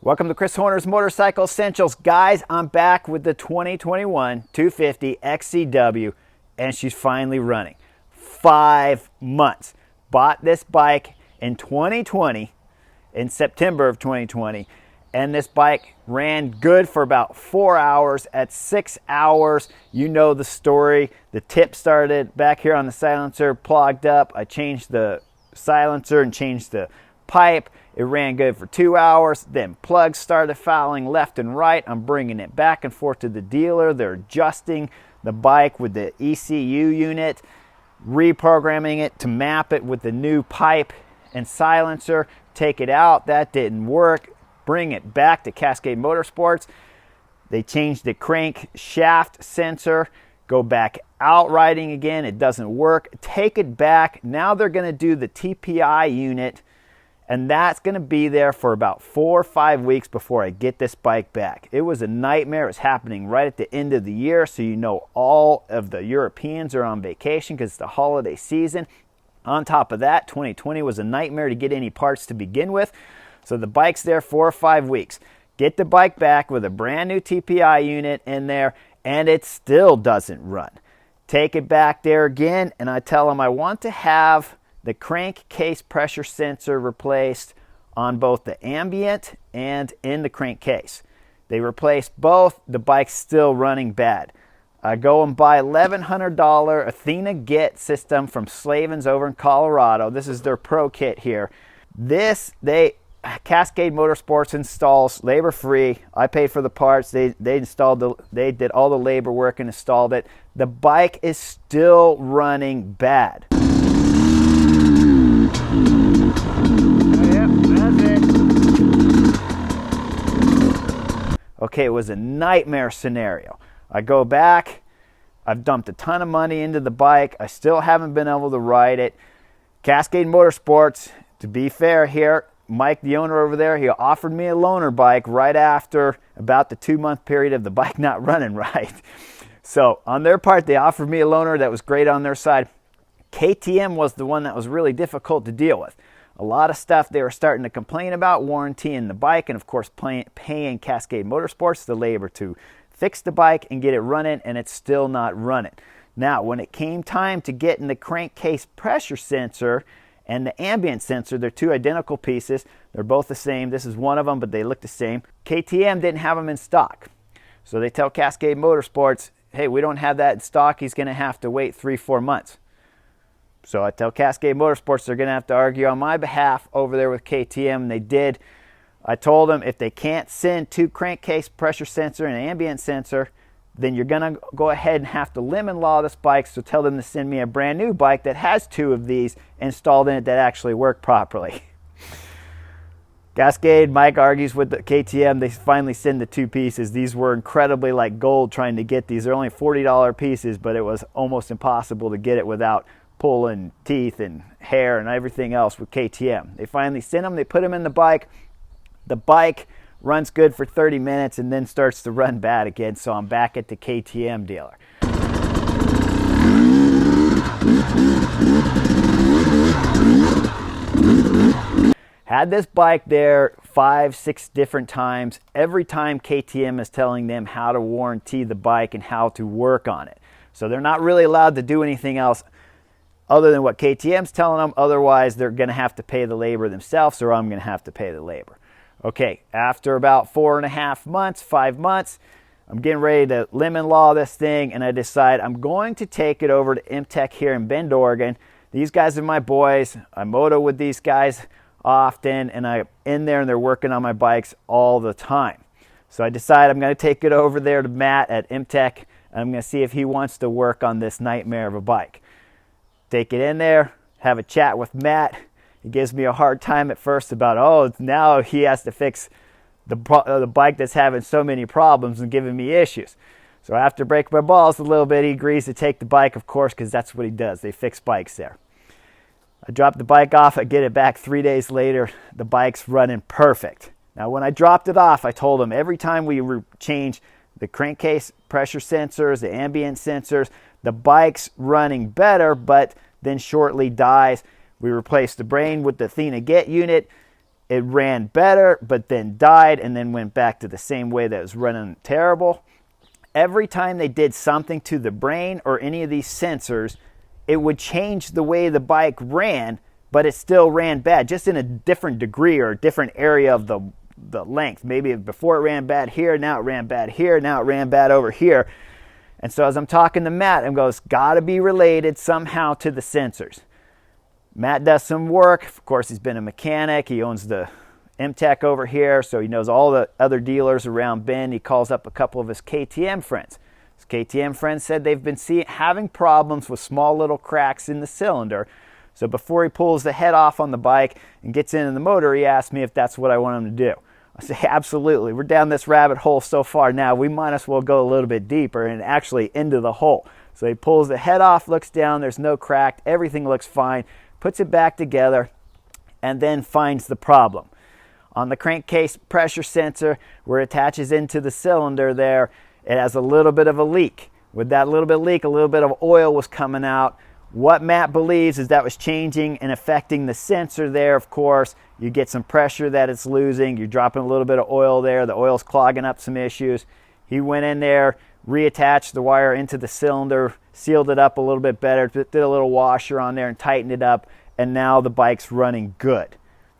Welcome to Chris Horner's Motorcycle Essentials. Guys, I'm back with the 2021 250 XCW, and she's finally running. 5 months. Bought this bike in 2020, in September of 2020, and this bike ran good for about 4 hours. At 6 hours, you know the story. The tip started back here on the silencer, plugged up. I changed the silencer and changed the pipe. It ran good for 2 hours. Then plugs started fouling left and right. I'm bringing it back and forth to the dealer. They're adjusting the bike with the ECU unit, reprogramming it to map it with the new pipe and silencer. Take it out. That didn't work. Bring it back to Cascade Motorsports. They changed the crank shaft sensor. Go back out riding again. It doesn't work. Take it back. Now they're going to do the TPI unit, and that's going to be there for about 4 or 5 weeks before I get this bike back. It was a nightmare. It was happening right at the end of the year, so you know all of the Europeans are on vacation because it's the holiday season. On top of that, 2020 was a nightmare to get any parts to begin with. So the bike's there 4 or 5 weeks. Get the bike back with a brand new TPI unit in there, and it still doesn't run. Take it back there again, and I tell them I want to have the crankcase pressure sensor replaced on both the ambient and in the crankcase. They replaced both. The bike's still running bad. I go and buy $1,100 Athena Get system from Slavens over in Colorado. This is their pro kit here. Cascade Motorsports installs labor free. I paid for the parts. They did all the labor work and installed it. The bike is still running bad. Okay, it was a nightmare scenario. I go back. I've dumped a ton of money into the bike. I still haven't been able to ride it. Cascade Motorsports, to be fair here, Mike, the owner over there, he offered me a loaner bike right after about the 2-month period of the bike not running right. So on their part, they offered me a loaner. That was great on their side. KTM was the one that was really difficult to deal with. A lot of stuff they were starting to complain about, warrantying the bike, and of course paying Cascade Motorsports the labor to fix the bike and get it running, and it's still not running. Now, when it came time to getting the crankcase pressure sensor and the ambient sensor, they're two identical pieces. They're both the same. This is one of them, but they look the same. KTM didn't have them in stock. So they tell Cascade Motorsports, hey, we don't have that in stock. He's going to have to wait 3-4 months. So I tell Cascade Motorsports they're going to have to argue on my behalf over there with KTM, and they did. I told them if they can't send 2 crankcase pressure sensor and an ambient sensor, then you're going to go ahead and have to lemon law this bike, so tell them to send me a brand new bike that has 2 of these installed in it that actually work properly. Cascade, Mike argues with the KTM. They finally send the 2 pieces. These were incredibly like gold trying to get these. They're only $40 pieces, but it was almost impossible to get it without pulling teeth and hair and everything else with KTM. They finally sent them. They put them in the bike. The bike runs good for 30 minutes and then starts to run bad again, so I'm back at the KTM dealer. Had this bike there 5-6 different times. Every time KTM is telling them how to warranty the bike and how to work on it. So they're not really allowed to do anything else other than what KTM's telling them. Otherwise, they're going to have to pay the labor themselves, or I'm going to have to pay the labor. Okay, after about 4.5 months, 5 months, I'm getting ready to lemon law this thing, and I decide I'm going to take it over to MTech here in Bend, Oregon. These guys are my boys. I moto with these guys often, and I'm in there, and they're working on my bikes all the time. So I decide I'm going to take it over there to Matt at MTech, and I'm going to see if he wants to work on this nightmare of a bike. Take it in there, have a chat with Matt. He gives me a hard time at first about, oh, now he has to fix the bike that's having so many problems and giving me issues. So after breaking my balls a little bit, he agrees to take the bike, of course, because that's what he does. They fix bikes there. I drop the bike off. I get it back 3 days later. The bike's running perfect. Now, when I dropped it off, I told him every time we change the crankcase pressure sensors, the ambient sensors, the bike's running better, but then shortly dies. We replaced the brain with the Athena Get unit. It ran better, but then died and then went back to the same way that it was running terrible. Every time they did something to the brain or any of these sensors, it would change the way the bike ran, but it still ran bad, just in a different degree or a different area of the length. Maybe before it ran bad here, now it ran bad here, now it ran bad over here. And so as I'm talking to Matt, I'm going, it's got to be related somehow to the sensors. Matt does some work. Of course, he's been a mechanic. He owns the M-Tech over here, so he knows all the other dealers around Bend. He calls up a couple of his KTM friends. His KTM friends said they've been having problems with small little cracks in the cylinder. So before he pulls the head off on the bike and gets into the motor, he asked me if that's what I want him to do. I say, absolutely. We're down this rabbit hole so far now, we might as well go a little bit deeper and actually into the hole. So he pulls the head off, looks down, there's no crack, everything looks fine, puts it back together, and then finds the problem. On the crankcase pressure sensor, where it attaches into the cylinder there, it has a little bit of a leak. With that little bit of leak, a little bit of oil was coming out. What Matt believes is that was changing and affecting the sensor there, of course. You get some pressure that it's losing. You're dropping a little bit of oil there. The oil's clogging up some issues. He went in there, reattached the wire into the cylinder, sealed it up a little bit better, did a little washer on there and tightened it up, and now the bike's running good.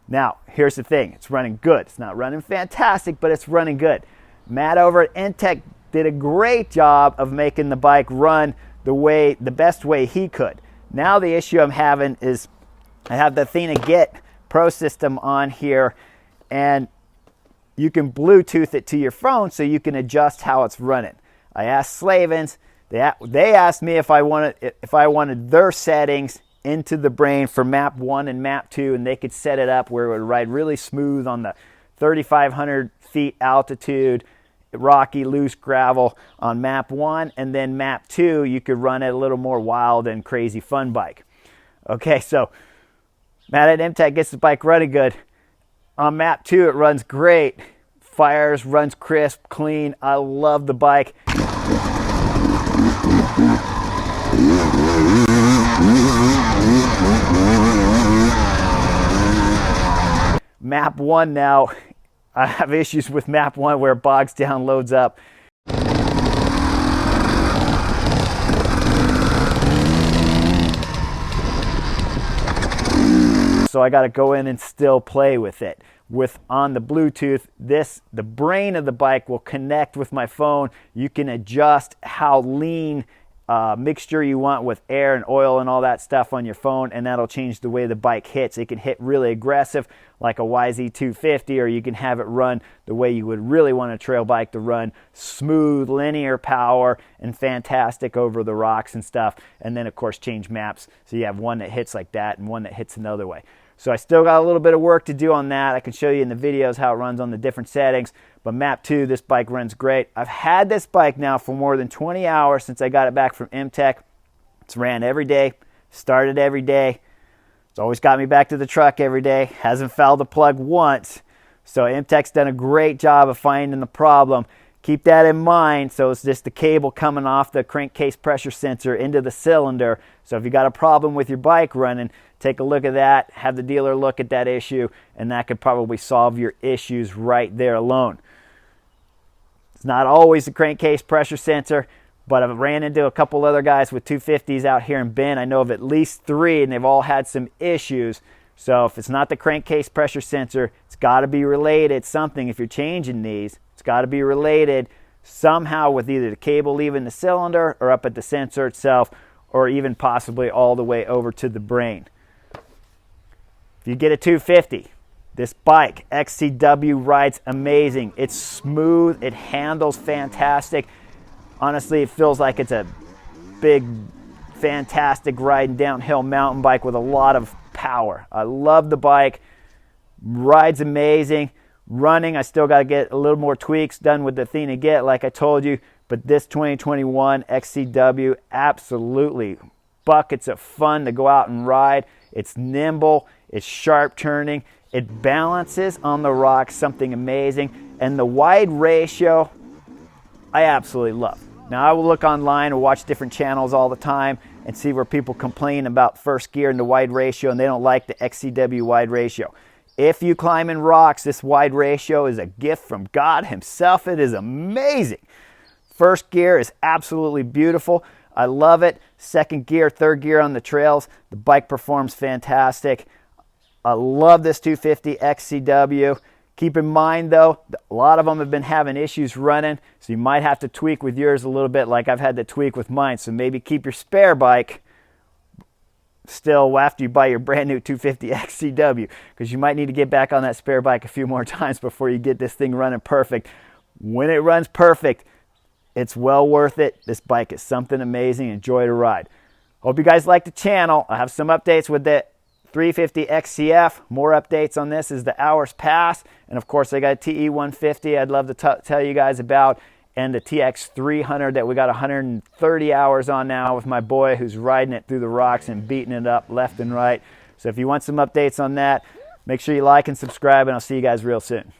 Now, here's the thing. It's running good. It's not running fantastic, but it's running good. Matt over at M-Tech did a great job of making the bike run the best way he could. Now the issue I'm having is I have the Athena Get Pro system on here, and you can Bluetooth it to your phone so you can adjust how it's running. I asked Slavens. They asked me if I wanted their settings into the brain for map 1 and map 2, and they could set it up where it would ride really smooth on the 3,500 feet altitude, rocky, loose gravel on map 1, and then map 2, you could run it a little more wild and crazy fun bike. Okay, so Matt at M-Tech gets the bike running good. On map 2, it runs great. Fires, runs crisp, clean. I love the bike. Map 1 now, I have issues with map 1 where it bogs down, loads up. So I got to go in and still play with it. On the Bluetooth, the brain of the bike will connect with my phone. You can adjust how lean mixture you want with air and oil and all that stuff on your phone, and that'll change the way the bike hits. It can hit really aggressive like a YZ250, or you can have it run the way you would really want a trail bike to run, smooth, linear power, and fantastic over the rocks and stuff. And then of course change maps so you have one that hits like that and one that hits another way. So I still got a little bit of work to do on that. I can show you in the videos how it runs on the different settings. But map 2, this bike runs great. I've had this bike now for more than 20 hours since I got it back from M-Tech. It's ran every day, started every day. It's always got me back to the truck every day. Hasn't fouled the plug once. So M-Tech's done a great job of finding the problem. Keep that in mind. So it's just the cable coming off the crankcase pressure sensor into the cylinder. So if you got a problem with your bike running, take a look at that, have the dealer look at that issue, and that could probably solve your issues right there alone. It's not always the crankcase pressure sensor, but I've ran into a couple other guys with 250s out here in Bend. I know of at least 3, and they've all had some issues. So if it's not the crankcase pressure sensor, it's got to be related something. If you're changing these, it's got to be related somehow with either the cable leaving the cylinder or up at the sensor itself, or even possibly all the way over to the brain. If you get a 250, this bike, XCW, rides amazing. It's smooth. It handles fantastic. Honestly, it feels like it's a big, fantastic riding downhill mountain bike with a lot of power. I love the bike. Rides amazing. Running, I still got to get a little more tweaks done with the Athena Get, like I told you. But this 2021 XCW, absolutely buckets of fun to go out and ride. It's nimble. It's sharp turning. It balances on the rocks, something amazing. And the wide ratio, I absolutely love. Now, I will look online and watch different channels all the time and see where people complain about first gear and the wide ratio, and they don't like the XCW wide ratio. If you climb in rocks, this wide ratio is a gift from God himself. It is amazing. First gear is absolutely beautiful. I love it. Second gear, third gear on the trails. The bike performs fantastic. I love this 250 XCW. Keep in mind though, a lot of them have been having issues running, so you might have to tweak with yours a little bit like I've had to tweak with mine. So maybe keep your spare bike still after you buy your brand new 250 XCW, because you might need to get back on that spare bike a few more times before you get this thing running perfect. When it runs perfect, it's well worth it. This bike is something amazing. Enjoy to ride. Hope you guys like the channel. I have some updates with the 350 XCF. More updates on this as the hours pass. And of course, I got a TE 150 I'd love to tell you guys about, and the TX 300 that we got 130 hours on now with my boy who's riding it through the rocks and beating it up left and right. So if you want some updates on that, make sure you like and subscribe, and I'll see you guys real soon.